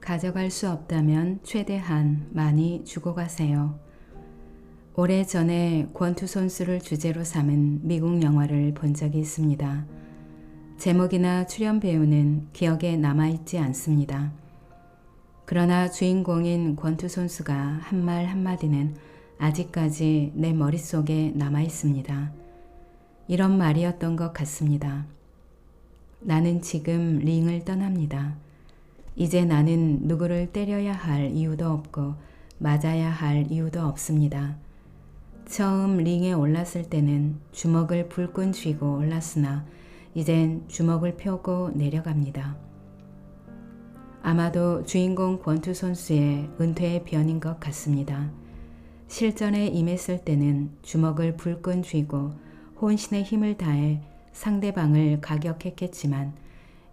가져갈 수 없다면 최대한 많이 주고 가세요. 오래전에 권투선수를 주제로 삼은 미국 영화를 본 적이 있습니다. 제목이나 출연 배우는 기억에 남아있지 않습니다. 그러나 주인공인 권투선수가 한 말 한마디는 아직까지 내 머릿속에 남아있습니다. 이런 말이었던 것 같습니다. 나는 지금 링을 떠납니다. 이제 나는 누구를 때려야 할 이유도 없고 맞아야 할 이유도 없습니다. 처음 링에 올랐을 때는 주먹을 불끈 쥐고 올랐으나 이젠 주먹을 펴고 내려갑니다. 아마도 주인공 권투 선수의 은퇴의 변인 것 같습니다. 실전에 임했을 때는 주먹을 불끈 쥐고 혼신의 힘을 다해 상대방을 가격했겠지만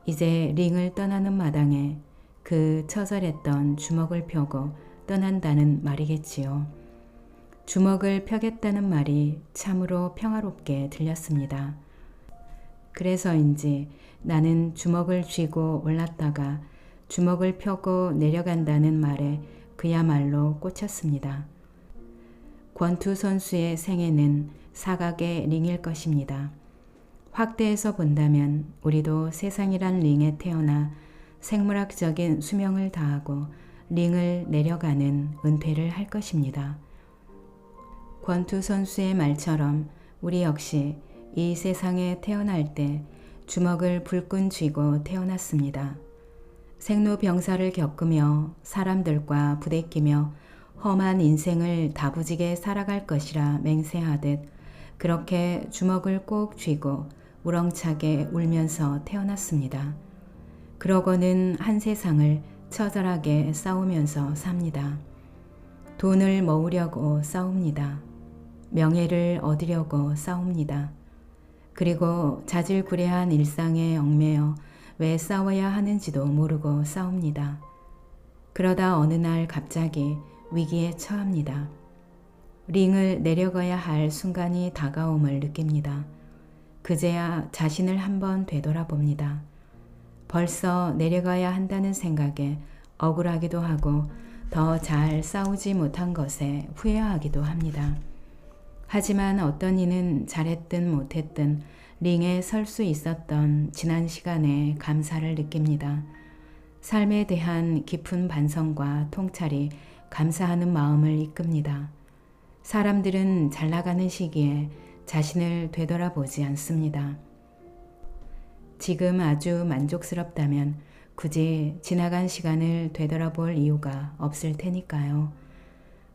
이제 링을 떠나는 마당에 그 처절했던 주먹을 펴고 떠난다는 말이겠지요. 주먹을 펴겠다는 말이 참으로 평화롭게 들렸습니다. 그래서인지 나는 주먹을 쥐고 올랐다가 주먹을 펴고 내려간다는 말에 그야말로 꽂혔습니다. 권투 선수의 생애는 사각의 링일 것입니다. 확대해서 본다면 우리도 세상이란 링에 태어나 생물학적인 수명을 다하고 링을 내려가는 은퇴를 할 것입니다. 권투 선수의 말처럼 우리 역시 이 세상에 태어날 때 주먹을 불끈 쥐고 태어났습니다. 생로병사를 겪으며 사람들과 부대끼며 험한 인생을 다부지게 살아갈 것이라 맹세하듯 그렇게 주먹을 꼭 쥐고 우렁차게 울면서 태어났습니다. 그러고는 한 세상을 처절하게 싸우면서 삽니다. 돈을 모으려고 싸웁니다. 명예를 얻으려고 싸웁니다. 그리고 자질구레한 일상에 얽매여 왜 싸워야 하는지도 모르고 싸웁니다. 그러다 어느 날 갑자기 위기에 처합니다. 링을 내려가야 할 순간이 다가옴을 느낍니다. 그제야 자신을 한번 되돌아봅니다. 벌써 내려가야 한다는 생각에 억울하기도 하고 더 잘 싸우지 못한 것에 후회하기도 합니다. 하지만 어떤 이는 잘했든 못했든 링에 설 수 있었던 지난 시간에 감사를 느낍니다. 삶에 대한 깊은 반성과 통찰이 감사하는 마음을 이끕니다. 사람들은 잘 나가는 시기에 자신을 되돌아보지 않습니다. 지금 아주 만족스럽다면 굳이 지나간 시간을 되돌아볼 이유가 없을 테니까요.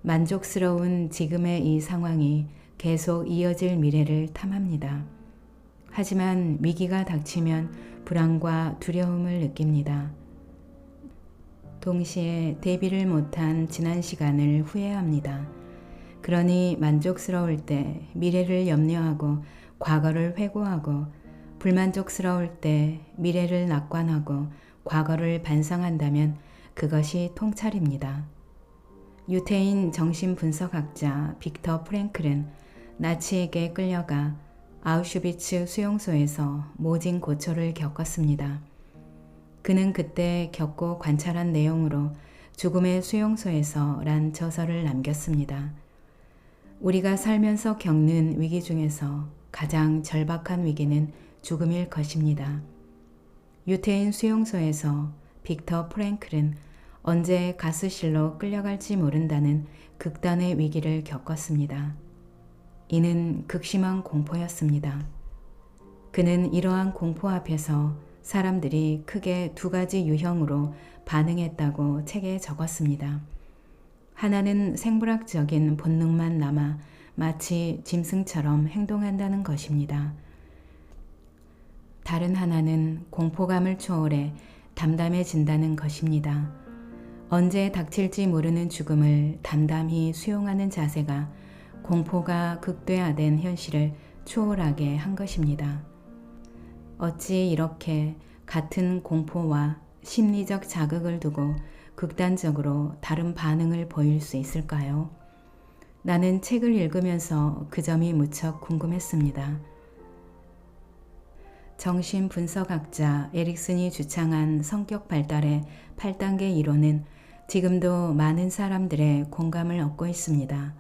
만족스러운 지금의 이 상황이 계속 이어질 미래를 탐합니다. 하지만 위기가 닥치면 불안과 두려움을 느낍니다. 동시에 대비를 못한 지난 시간을 후회합니다. 그러니 만족스러울 때 미래를 염려하고 과거를 회고하고 불만족스러울 때 미래를 낙관하고 과거를 반성한다면 그것이 통찰입니다. 유태인 정신분석학자 빅터 프랭클은 나치에게 끌려가 아우슈비츠 수용소에서 모진 고초를 겪었습니다. 그는 그때 겪고 관찰한 내용으로 죽음의 수용소에서 란 저서를 남겼습니다. 우리가 살면서 겪는 위기 중에서 가장 절박한 위기는 죽음일 것입니다. 유태인 수용소에서 빅터 프랭클은 언제 가스실로 끌려갈지 모른다는 극단의 위기를 겪었습니다. 이는 극심한 공포였습니다. 그는 이러한 공포 앞에서 사람들이 크게 두 가지 유형으로 반응했다고 책에 적었습니다. 하나는 생물학적인 본능만 남아 마치 짐승처럼 행동한다는 것입니다. 다른 하나는 공포감을 초월해 담담해진다는 것입니다. 언제 닥칠지 모르는 죽음을 담담히 수용하는 자세가 공포가 극대화된 현실을 초월하게 한 것입니다. 어찌 이렇게 같은 공포와 심리적 자극을 두고 극단적으로 다른 반응을 보일 수 있을까요? 나는 책을 읽으면서 그 점이 무척 궁금했습니다. 정신분석학자 에릭슨이 주창한 성격 발달의 8단계 이론은 지금도 많은 사람들의 공감을 얻고 있습니다.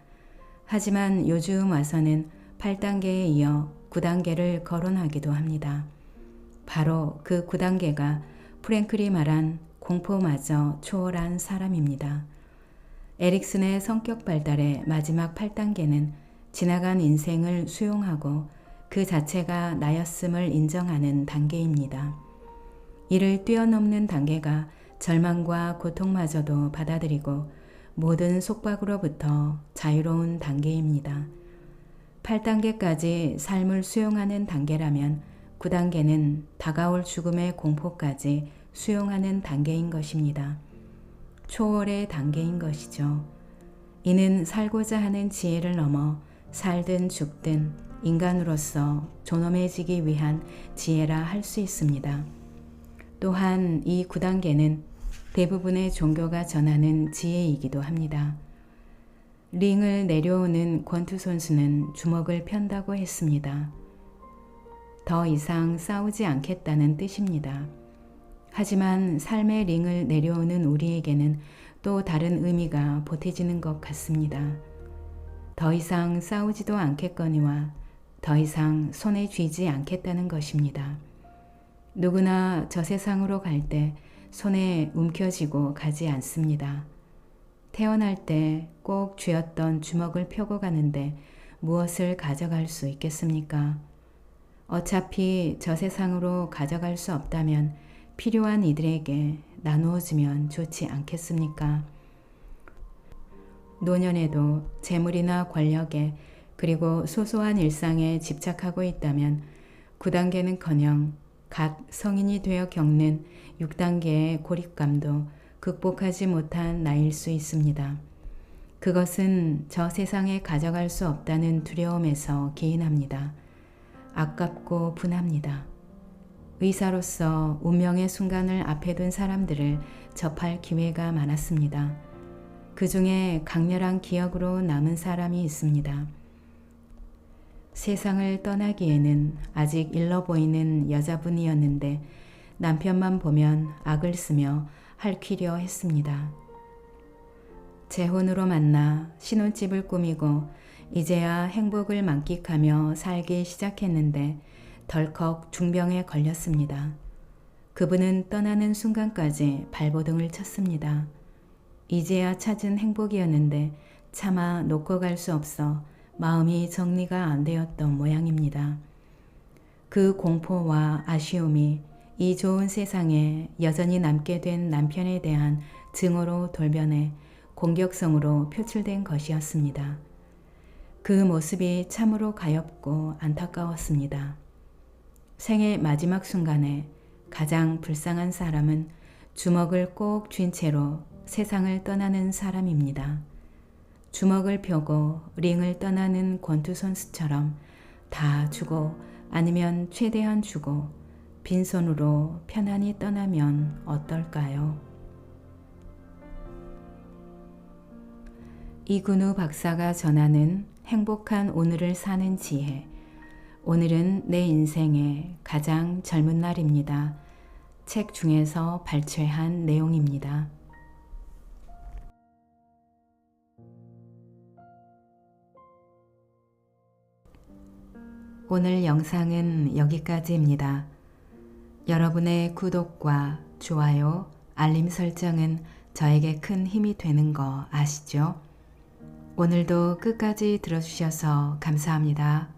하지만 요즘 와서는 8단계에 이어 9단계를 거론하기도 합니다. 바로 그 9단계가 프랭클이 말한 공포마저 초월한 사람입니다. 에릭슨의 성격 발달의 마지막 8단계는 지나간 인생을 수용하고 그 자체가 나였음을 인정하는 단계입니다. 이를 뛰어넘는 단계가 절망과 고통마저도 받아들이고 모든 속박으로부터 자유로운 단계입니다. 8단계까지 삶을 수용하는 단계라면 9단계는 다가올 죽음의 공포까지 수용하는 단계인 것입니다. 초월의 단계인 것이죠. 이는 살고자 하는 지혜를 넘어 살든 죽든 인간으로서 존엄해지기 위한 지혜라 할 수 있습니다. 또한 이 9단계는 대부분의 종교가 전하는 지혜이기도 합니다. 링을 내려오는 권투 선수는 주먹을 편다고 했습니다. 더 이상 싸우지 않겠다는 뜻입니다. 하지만 삶의 링을 내려오는 우리에게는 또 다른 의미가 보태지는 것 같습니다. 더 이상 싸우지도 않겠거니와 더 이상 손에 쥐지 않겠다는 것입니다. 누구나 저 세상으로 갈 때 손에 움켜쥐고 가지 않습니다. 태어날 때 꼭 쥐었던 주먹을 펴고 가는데 무엇을 가져갈 수 있겠습니까? 어차피 저 세상으로 가져갈 수 없다면 필요한 이들에게 나누어주면 좋지 않겠습니까? 노년에도 재물이나 권력에 그리고 소소한 일상에 집착하고 있다면 9단계는커녕 각 성인이 되어 겪는 6단계의 고립감도 극복하지 못한 나일 수 있습니다. 그것은 저 세상에 가져갈 수 없다는 두려움에서 기인합니다. 아깝고 분합니다. 의사로서 운명의 순간을 앞에 둔 사람들을 접할 기회가 많았습니다. 그 중에 강렬한 기억으로 남은 사람이 있습니다. 세상을 떠나기에는 아직 일러 보이는 여자분이었는데 남편만 보면 악을 쓰며 핥히려 했습니다. 재혼으로 만나 신혼집을 꾸미고 이제야 행복을 만끽하며 살기 시작했는데 덜컥 중병에 걸렸습니다. 그분은 떠나는 순간까지 발버둥을 쳤습니다. 이제야 찾은 행복이었는데 차마 놓고 갈 수 없어 마음이 정리가 안 되었던 모양입니다. 그 공포와 아쉬움이 이 좋은 세상에 여전히 남게 된 남편에 대한 증오로 돌변해 공격성으로 표출된 것이었습니다. 그 모습이 참으로 가엾고 안타까웠습니다. 생의 마지막 순간에 가장 불쌍한 사람은 주먹을 꼭 쥔 채로 세상을 떠나는 사람입니다. 주먹을 펴고 링을 떠나는 권투 선수처럼 다 주고 아니면 최대한 주고 빈손으로 편안히 떠나면 어떨까요? 이근우 박사가 전하는 행복한 오늘을 사는 지혜. 오늘은 내 인생의 가장 젊은 날입니다. 책 중에서 발췌한 내용입니다. 오늘 영상은 여기까지입니다. 여러분의 구독과 좋아요, 알림 설정은 저에게 큰 힘이 되는 거 아시죠? 오늘도 끝까지 들어주셔서 감사합니다.